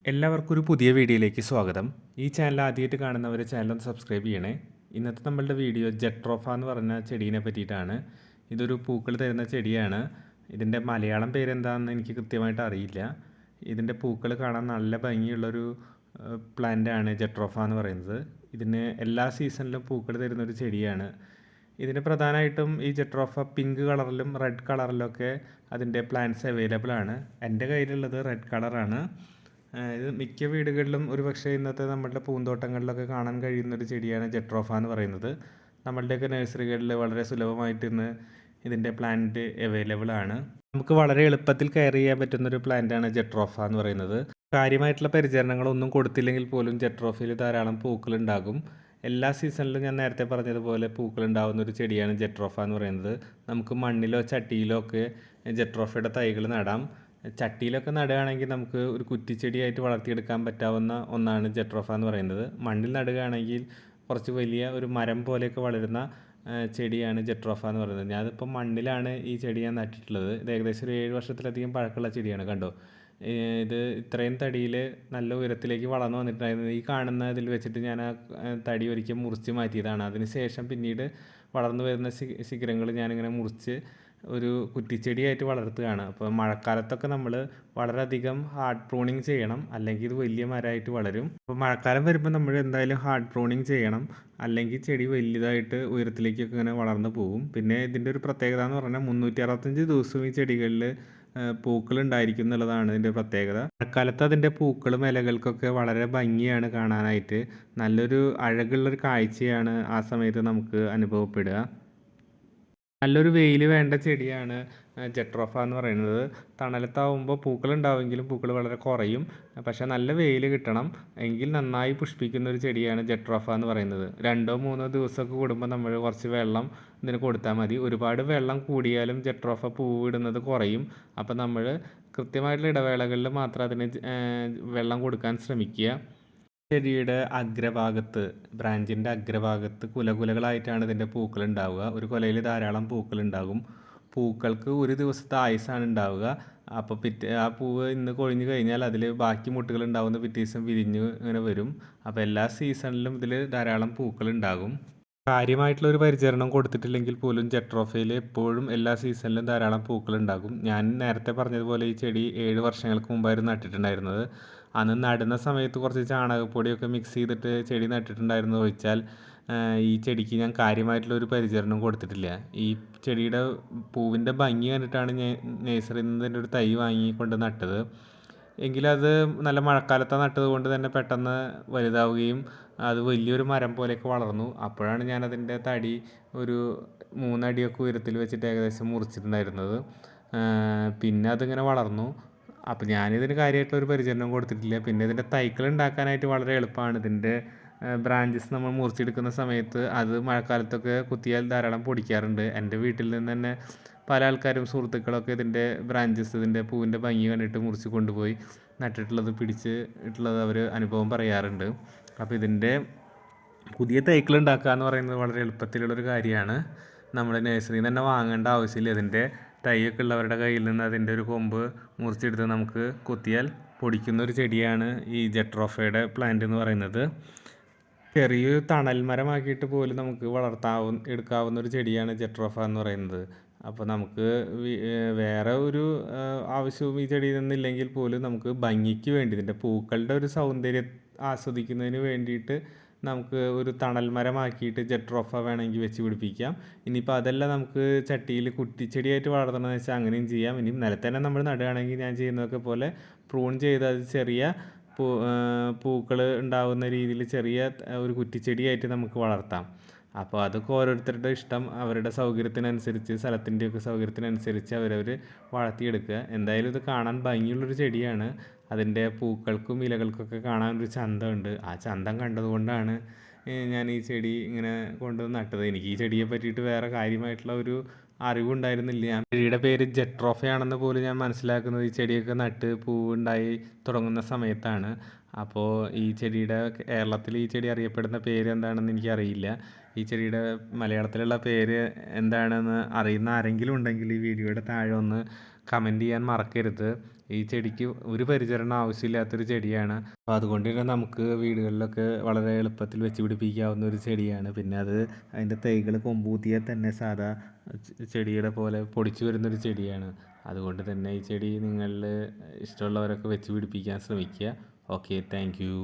എല്ലാവർക്കും ഒരു പുതിയ വീഡിയോയിലേക്ക് സ്വാഗതം. ഈ ചാനൽ ആദ്യമായിട്ട് കാണുന്നവർ ചാനൽ ഒന്ന് സബ്സ്ക്രൈബ് ചെയ്യണേ. ഇന്നത്തെ നമ്മളുടെ വീഡിയോ ജട്രോഫ എന്ന് പറഞ്ഞ ചെടീനെ പറ്റിയിട്ടാണ്. ഇതൊരു പൂക്കൾ തരുന്ന ചെടിയാണ്. ഇതിൻ്റെ മലയാളം പേരെന്താണെന്ന് എനിക്ക് കൃത്യമായിട്ട് അറിയില്ല. ഇതിൻ്റെ പൂക്കൾ കാണാൻ നല്ല ഭംഗിയുള്ളൊരു പ്ലാന്റാണ് ജട്രോഫ എന്ന് പറയുന്നത്. ഇതിന് എല്ലാ സീസണിലും പൂക്കൾ തരുന്നൊരു ചെടിയാണ്. ഇതിന് പ്രധാനമായിട്ടും ഈ ജട്രോഫ പിങ്ക് കളറിലും റെഡ് കളറിലൊക്കെ അതിൻ്റെ പ്ലാന്റ്സ് അവൈലബിൾ ആണ്. എൻ്റെ കയ്യിലുള്ളത് റെഡ് കളറാണ്. ഇത് മിക്ക വീടുകളിലും ഒരുപക്ഷെ ഇന്നത്തെ നമ്മളുടെ പൂന്തോട്ടങ്ങളിലൊക്കെ കാണാൻ കഴിയുന്നൊരു ചെടിയാണ് ജട്രോഫ എന്ന് പറയുന്നത്. നമ്മളുടെയൊക്കെ നഴ്സറികളിൽ വളരെ സുലഭമായിട്ട് ഇന്ന് ഇതിൻ്റെ പ്ലാന്റ് അവൈലബിൾ ആണ്. നമുക്ക് വളരെ എളുപ്പത്തിൽ കെയർ ചെയ്യാൻ പറ്റുന്നൊരു പ്ലാന്റാണ് ജട്രോഫ എന്ന് പറയുന്നത്. കാര്യമായിട്ടുള്ള പരിചരണങ്ങളൊന്നും കൊടുത്തില്ലെങ്കിൽ പോലും ജട്രോഫയിൽ ധാരാളം പൂക്കളുണ്ടാകും. എല്ലാ സീസണിലും ഞാൻ നേരത്തെ പറഞ്ഞതുപോലെ പൂക്കളുണ്ടാകുന്ന ഒരു ചെടിയാണ് ജട്രോഫ എന്ന് പറയുന്നത്. നമുക്ക് മണ്ണിലോ ചട്ടിയിലോ ഒക്കെ ജട്രോഫയുടെ തൈകൾ നടാം. ചട്ടിയിലൊക്കെ നടുകയാണെങ്കിൽ നമുക്ക് ഒരു കുറ്റിച്ചെടിയായിട്ട് വളർത്തിയെടുക്കാൻ പറ്റാവുന്ന ഒന്നാണ് ജട്രോഫ എന്ന് പറയുന്നത്. മണ്ണിൽ നടുകയാണെങ്കിൽ കുറച്ച് വലിയ ഒരു മരം പോലെയൊക്കെ വളരുന്ന ചെടിയാണ് ജട്രോഫ എന്ന് പറയുന്നത്. ഞാനിപ്പോൾ മണ്ണിലാണ് ഈ ചെടി ഞാൻ നട്ടിട്ടുള്ളത്. ഇത് ഏകദേശം ഒരു 7 വർഷത്തിലധികം പഴക്കമുള്ള ചെടിയാണ്. കണ്ടോ, ഇത് ഇത്രയും തടിയിൽ നല്ല ഉയരത്തിലേക്ക് വളർന്നു വന്നിട്ടുണ്ടായിരുന്നു. ഈ കാണുന്ന ഇതിൽ വെച്ചിട്ട് ഞാൻ ആ തടി ഒരിക്കൽ മുറിച്ച് മാറ്റിയതാണ്. അതിനുശേഷം പിന്നീട് വളർന്നു വരുന്ന ശിഖരങ്ങൾ ഞാനിങ്ങനെ മുറിച്ച് ഒരു കുറ്റിച്ചെടിയായിട്ട് വളർത്തുകയാണ്. അപ്പോൾ മഴക്കാലത്തൊക്കെ നമ്മൾ വളരെയധികം ഹാർഡ് പ്രൂണിങ് ചെയ്യണം, അല്ലെങ്കിൽ ഇത് വലിയ മരമായിട്ട് വളരും. അപ്പോൾ മഴക്കാലം വരുമ്പോൾ നമ്മൾ എന്തായാലും ഹാർഡ് പ്രൂണിങ് ചെയ്യണം, അല്ലെങ്കിൽ ചെടി വലുതായിട്ട് ഉയരത്തിലേക്കൊക്കെ ഇങ്ങനെ വളർന്നു പോകും. പിന്നെ ഇതിൻ്റെ ഒരു പ്രത്യേകത എന്ന് പറഞ്ഞാൽ 365 ദിവസവും ഈ ചെടികളിൽ പൂക്കൾ ഉണ്ടായിരിക്കും എന്നുള്ളതാണ് ഇതിൻ്റെ പ്രത്യേകത. മഴക്കാലത്ത് അതിൻ്റെ പൂക്കളും ഇലകൾക്കൊക്കെ വളരെ ഭംഗിയാണ് കാണാനായിട്ട്. നല്ലൊരു അഴകുള്ളൊരു കാഴ്ചയാണ് ആ സമയത്ത് നമുക്ക് അനുഭവപ്പെടുക. നല്ലൊരു വെയിൽ വേണ്ട ചെടിയാണ് ജട്രോഫ എന്ന് പറയുന്നത്. തണലത്താവുമ്പോൾ പൂക്കളുണ്ടാവുമെങ്കിലും പൂക്കൾ വളരെ കുറയും. പക്ഷേ നല്ല വെയിൽ കിട്ടണം, എങ്കിൽ നന്നായി പുഷ്പിക്കുന്ന ഒരു ചെടിയാണ് ജട്രോഫ എന്ന് പറയുന്നത്. 2-3 ദിവസമൊക്കെ കൂടുമ്പോൾ നമ്മൾ കുറച്ച് വെള്ളം ഇതിന് കൊടുത്താൽ മതി. ഒരുപാട് വെള്ളം കൂടിയാലും ജട്രോഫ പൂവിടുന്നത് കുറയും. അപ്പോൾ നമ്മൾ കൃത്യമായിട്ടുള്ള ഇടവേളകളിൽ മാത്രം അതിന് വെള്ളം കൊടുക്കാൻ ശ്രമിക്കുക. ചെടിയുടെ അഗ്രഭാഗത്ത്, ബ്രാഞ്ചിൻ്റെ അഗ്രഭാഗത്ത് കുലകുലകളായിട്ടാണ് ഇതിൻ്റെ പൂക്കൾ ഉണ്ടാവുക. ഒരു കുലയിൽ ധാരാളം പൂക്കളുണ്ടാകും. പൂക്കൾക്ക് ഒരു ദിവസത്തെ ആയുസ്സാണ് ഉണ്ടാവുക. അപ്പോൾ ആ പൂവ് ഇന്ന് കൊഴിഞ്ഞു കഴിഞ്ഞാൽ അതിൽ ബാക്കി മുട്ടുകൾ ഉണ്ടാകുന്ന പിറ്റേ ദിവസം വിരിഞ്ഞ് ഇങ്ങനെ വരും. അപ്പോൾ എല്ലാ സീസണിലും ഇതിൽ ധാരാളം പൂക്കളുണ്ടാകും. കാര്യമായിട്ടുള്ള ഒരു പരിചരണം കൊടുത്തിട്ടില്ലെങ്കിൽ പോലും ജട്രോഫയിൽ എപ്പോഴും എല്ലാ സീസണിലും ധാരാളം പൂക്കളുണ്ടാകും. ഞാൻ നേരത്തെ പറഞ്ഞതുപോലെ ഈ ചെടി 7 വർഷങ്ങൾക്ക് മുമ്പായിരുന്നു നട്ടിട്ടുണ്ടായിരുന്നത്. അന്ന് നടുന്ന സമയത്ത് കുറച്ച് ചാണകപ്പൊടിയൊക്കെ മിക്സ് ചെയ്തിട്ട് ചെടി നട്ടിട്ടുണ്ടായിരുന്നു ഒഴിച്ചാൽ ഈ ചെടിക്ക് ഞാൻ കാര്യമായിട്ടുള്ള ഒരു പരിചരണം കൊടുത്തിട്ടില്ല. ഈ ചെടിയുടെ പൂവിൻ്റെ ഭംഗി കണ്ടിട്ടാണ് ഞാൻ നഴ്സറിയിൽ നിന്ന് തന്നെ ഒരു തൈ വാങ്ങിക്കൊണ്ട് നട്ടത്. എങ്കിലത് നല്ല മഴക്കാലത്താണ് നട്ടത് കൊണ്ട് തന്നെ പെട്ടെന്ന് വലുതാവുകയും അത് വലിയൊരു മരം പോലെയൊക്കെ വളർന്നു. അപ്പോഴാണ് ഞാനതിൻ്റെ തടി ഒരു 3 അടിയൊക്കെ ഉയരത്തിൽ വെച്ചിട്ട് ഏകദേശം മുറിച്ചിട്ടുണ്ടായിരുന്നത്. പിന്നെ അതിങ്ങനെ വളർന്നു. അപ്പോൾ ഞാനിതിന് കാര്യമായിട്ടുള്ളൊരു പരിചരണം കൊടുത്തിട്ടില്ല. പിന്നെ ഇതിൻ്റെ തൈകൾ ഉണ്ടാക്കാനായിട്ട് വളരെ എളുപ്പമാണ്. ഇതിൻ്റെ ബ്രാഞ്ചസ് നമ്മൾ മുറിച്ചെടുക്കുന്ന സമയത്ത് അത് മഴക്കാലത്തൊക്കെ കുത്തിയാൽ ധാരാളം പൊടിക്കാറുണ്ട്. എൻ്റെ വീട്ടിൽ നിന്ന് തന്നെ പല ആൾക്കാരും സുഹൃത്തുക്കളൊക്കെ ഇതിൻ്റെ ബ്രാഞ്ചസ്, ഇതിൻ്റെ പൂവിൻ്റെ ഭംഗി കണ്ടിട്ട് മുറിച്ച് കൊണ്ടുപോയി നട്ടിട്ടുള്ളത് പിടിച്ചിട്ടുള്ളത് അവർ അനുഭവം പറയാറുണ്ട്. അപ്പോൾ ഇതിൻ്റെ പുതിയ തൈകൾ ഉണ്ടാക്കുക എന്ന് പറയുന്നത് വളരെ എളുപ്പത്തിലുള്ളൊരു കാര്യമാണ്. നമ്മൾ നഴ്സറിയിൽ നിന്ന് തന്നെ വാങ്ങേണ്ട ആവശ്യമില്ല. ഇതിൻ്റെ തൈയൊക്കെ ഉള്ളവരുടെ കയ്യിൽ നിന്ന് അതിൻ്റെ ഒരു കൊമ്പ് മുറിച്ചെടുത്ത് നമുക്ക് കുത്തിയാൽ പൊടിക്കുന്ന ഒരു ചെടിയാണ് ഈ ജട്രോഫയുടെ പ്ലാന്റ് എന്ന് പറയുന്നത്. ചെറിയൊരു തണൽ മരമാക്കിയിട്ട് പോലും നമുക്ക് എടുക്കാവുന്ന ഒരു ചെടിയാണ് ജട്രോഫ എന്ന് പറയുന്നത്. അപ്പോൾ നമുക്ക് വേറെ ഒരു ആവശ്യവും ഈ ചെടിയിൽ നിന്നില്ലെങ്കിൽ പോലും നമുക്ക് ഭംഗിക്ക് വേണ്ടി ഇതിൻ്റെ പൂക്കളുടെ ഒരു സൗന്ദര്യം ആസ്വദിക്കുന്നതിന് വേണ്ടിയിട്ട് നമുക്ക് ഒരു തണൽ മരമാക്കിയിട്ട് ജട്രോഫ വേണമെങ്കിൽ വെച്ച് പിടിപ്പിക്കാം. ഇനിയിപ്പോൾ അതല്ല നമുക്ക് ചട്ടിയിൽ കുറ്റിച്ചെടിയായിട്ട് വളർത്തണമെന്ന് വെച്ചാൽ അങ്ങനെയും ചെയ്യാം. ഇനി നിലത്ത് തന്നെ നമ്മൾ നടുകയാണെങ്കിൽ ഞാൻ ചെയ്യുന്നതൊക്കെ പോലെ പ്രൂൺ ചെയ്ത് അത് ചെറിയ പൂക്കൾ ഉണ്ടാകുന്ന രീതിയിൽ ചെറിയ ഒരു കുറ്റിച്ചെടിയായിട്ട് നമുക്ക് വളർത്താം. അപ്പോൾ അതൊക്കെ ഓരോരുത്തരുടെ ഇഷ്ടം, അവരുടെ സൗകര്യത്തിനനുസരിച്ച്, സ്ഥലത്തിൻ്റെയൊക്കെ സൗകര്യത്തിനനുസരിച്ച് അവരവർ വളർത്തിയെടുക്കുക. എന്തായാലും ഇത് കാണാൻ ഭംഗിയുള്ളൊരു ചെടിയാണ്. അതിൻ്റെ പൂക്കൾക്കും ഇലകൾക്കൊക്കെ കാണാനൊരു ചന്തമുണ്ട്. ആ ചന്തം കണ്ടതുകൊണ്ടാണ് ഞാൻ ഈ ചെടി ഇങ്ങനെ കൊണ്ടുവന്ന് നട്ടത്. എനിക്ക് ഈ ചെടിയെ പറ്റിയിട്ട് വേറെ കാര്യമായിട്ടുള്ള ഒരു അറിവുണ്ടായിരുന്നില്ല. ചെടിയുടെ പേര് ജട്രോഫയാണെന്ന് പോലും ഞാൻ മനസ്സിലാക്കുന്നത് ഈ ചെടിയൊക്കെ നട്ട് പൂവുണ്ടായി തുടങ്ങുന്ന സമയത്താണ്. അപ്പോൾ ഈ ചെടിയുടെ കേരളത്തിൽ ഈ ചെടി അറിയപ്പെടുന്ന പേര് എന്താണെന്ന് എനിക്കറിയില്ല. ഈ ചെടിയുടെ മലയാളത്തിലുള്ള പേര് എന്താണെന്ന് അറിയുന്ന ആരെങ്കിലും ഉണ്ടെങ്കിൽ ഈ വീഡിയോയുടെ താഴെ ഒന്ന് കമൻറ്റ് ചെയ്യാൻ മറക്കരുത്. ഈ ചെടിക്ക് ഒരു പരിചരണം ആവശ്യമില്ലാത്തൊരു ചെടിയാണ്. അപ്പോൾ അതുകൊണ്ട് തന്നെ നമുക്ക് വീടുകളിലൊക്കെ വളരെ എളുപ്പത്തിൽ വെച്ച് പിടിപ്പിക്കാവുന്ന ഒരു ചെടിയാണ്. പിന്നെ അത് അതിൻ്റെ തൈകൾ കൊമ്പ് കുത്തിയാൽ തന്നെ സാധാ ചെടിയുടെ പോലെ പൊടിച്ചു വരുന്നൊരു ചെടിയാണ്. അതുകൊണ്ട് തന്നെ ഈ ചെടി നിങ്ങളിൽ ഇഷ്ടമുള്ളവരൊക്കെ വെച്ച് പിടിപ്പിക്കാൻ ശ്രമിക്കുക. Okay, thank you.